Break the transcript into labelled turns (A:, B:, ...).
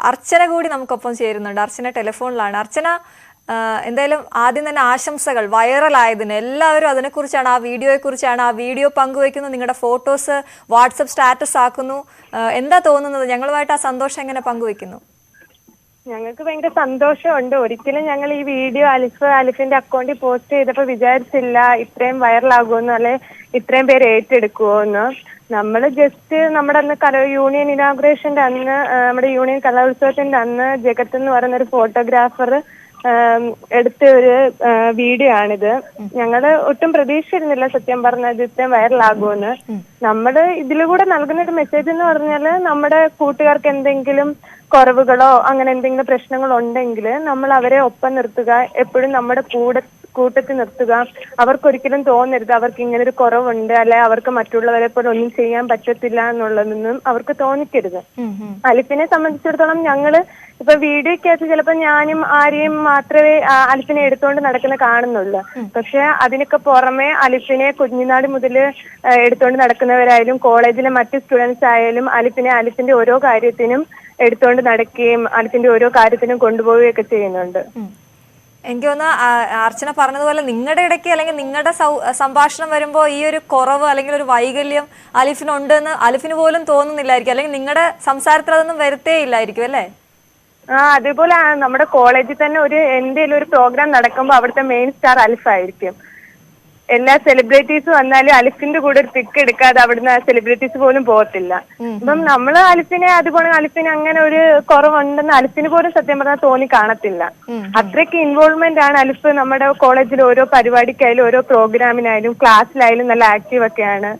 A: അർച്ചന കൂടി നമുക്കൊപ്പം ചേരുന്നുണ്ട്. അർച്ചന ടെലിഫോണിലാണ്. അർച്ചന, എന്തായാലും ആദ്യം തന്നെ ആശംസകൾ. വൈറലായതിന് എല്ലാവരും അതിനെക്കുറിച്ചാണ്, ആ വീഡിയോയെക്കുറിച്ചാണ്. ആ വീഡിയോ പങ്കുവയ്ക്കുന്നു, നിങ്ങളുടെ ഫോട്ടോസ് വാട്സപ്പ് സ്റ്റാറ്റസ് ആക്കുന്നു. എന്താ തോന്നുന്നത്? ഞങ്ങളുമായിട്ട് ആ സന്തോഷം എങ്ങനെ പങ്കുവയ്ക്കുന്നു?
B: ഞങ്ങൾക്ക് ഭയങ്കര സന്തോഷമുണ്ട്. ഒരിക്കലും ഞങ്ങൾ ഈ വീഡിയോ അലിഫിന്റെ അക്കൗണ്ടിൽ പോസ്റ്റ് ചെയ്തപ്പോൾ വിചാരിച്ചില്ല ഇത്രയും വൈറലാകുമെന്ന്, അല്ലെ ഇത്രയും പേര് ഏറ്റെടുക്കുമോന്ന്. നമ്മൾ ജസ്റ്റ് നമ്മുടെ അന്ന് യൂണിയൻ ഇനാഗുറേഷന്റെ അന്ന്, നമ്മുടെ യൂണിയൻ കലോത്സവത്തിന്റെ അന്ന് ജഗത്ത് എന്ന് പറയുന്ന ഒരു ഫോട്ടോഗ്രാഫർ എടുത്ത ഒരു വീഡിയോ ആണിത്. ഞങ്ങള് ഒട്ടും പ്രതീക്ഷിച്ചിരുന്നില്ല സത്യം പറഞ്ഞത് ഇത്രയും വൈറലാകുമെന്ന്. നമ്മള് ഇതിലൂടെ നൽകുന്ന ഒരു മെസ്സേജ് എന്ന് പറഞ്ഞാല്, നമ്മുടെ കൂട്ടുകാർക്ക് എന്തെങ്കിലും കുറവുകളോ അങ്ങനെ എന്തെങ്കിലും പ്രശ്നങ്ങളോ ഉണ്ടെങ്കിൽ നമ്മൾ അവരെ ഒപ്പം നിർത്തുക, എപ്പോഴും നമ്മുടെ കൂട്ടത്തിൽ നിർത്തുക. അവർക്കൊരിക്കലും തോന്നരുത് അവർക്ക് ഇങ്ങനെ ഒരു കുറവുണ്ട്, അല്ലെ അവർക്ക് മറ്റുള്ളവരെ പോലെ ഒന്നും ചെയ്യാൻ പറ്റത്തില്ല എന്നുള്ളതൊന്നും അവർക്ക് തോന്നിക്കരുത്. അലിഫിനെ സംബന്ധിച്ചിടത്തോളം ഞങ്ങള് ഇപ്പൊ വീഡിയോക്കകത്ത് ചിലപ്പോൾ ഞാനും ആരെയും മാത്രമേ അലിഫിനെ എടുത്തുകൊണ്ട് നടക്കുന്ന കാണുന്നുള്ളൂ. പക്ഷെ അതിനൊക്കെ പുറമെ അലിഫിനെ കുഞ്ഞുനാട് മുതൽ എടുത്തുകൊണ്ട് നടക്കുന്നവരായാലും കോളേജിലെ മറ്റ് സ്റ്റുഡൻസ് ആയാലും അലിഫിന്റെ ഓരോ കാര്യത്തിനും എടുത്തുകൊണ്ട് നടക്കുകയും അലിഫിന്റെ ഓരോ കാര്യത്തിനും കൊണ്ടുപോവുകയൊക്കെ ചെയ്യുന്നുണ്ട്.
A: എനിക്ക് തോന്നുന്നു അർച്ചന പറഞ്ഞതുപോലെ നിങ്ങളുടെ ഇടയ്ക്ക് അല്ലെങ്കിൽ നിങ്ങളുടെ സംഭാഷണം വരുമ്പോൾ ഈ ഒരു കുറവ് അല്ലെങ്കിൽ ഒരു വൈകല്യം അലിഫിനുണ്ടെന്ന് അലിഫിന് പോലും തോന്നുന്നില്ലായിരിക്കും, അല്ലെങ്കിൽ നിങ്ങളുടെ സംസാരത്തിൽ അതൊന്നും വരുത്തേ ഇല്ലായിരിക്കും അല്ലേ?
B: അതേപോലെ നമ്മുടെ കോളേജിൽ തന്നെ എന്തെങ്കിലും ഒരു പ്രോഗ്രാം നടക്കുമ്പോൾ അവിടുത്തെ മെയിൻ സ്റ്റാർ അലിഫായിരിക്കും. എല്ലാ സെലിബ്രിറ്റീസ് വന്നാലും അലിഫിന്റെ കൂടെ ഒരു പിക്ക് എടുക്കാതെ അവിടുന്ന് സെലിബ്രിറ്റീസ് പോലും പോകത്തില്ല. അപ്പം നമ്മള് അതുപോലെ അലിഫിന് അങ്ങനെ ഒരു കുറവുണ്ടെന്ന് അലിഫിന് പോലും സത്യം പറഞ്ഞാൽ തോന്നി കാണത്തില്ല. അത്രയ്ക്ക് ഇൻവോൾവ്മെന്റ് ആണ് അലിഫ് നമ്മുടെ കോളേജിൽ ഓരോ പരിപാടിക്കായാലും ഓരോ പ്രോഗ്രാമിനായാലും ക്ലാസ്സിലായാലും നല്ല ആക്റ്റീവ് ഒക്കെയാണ്.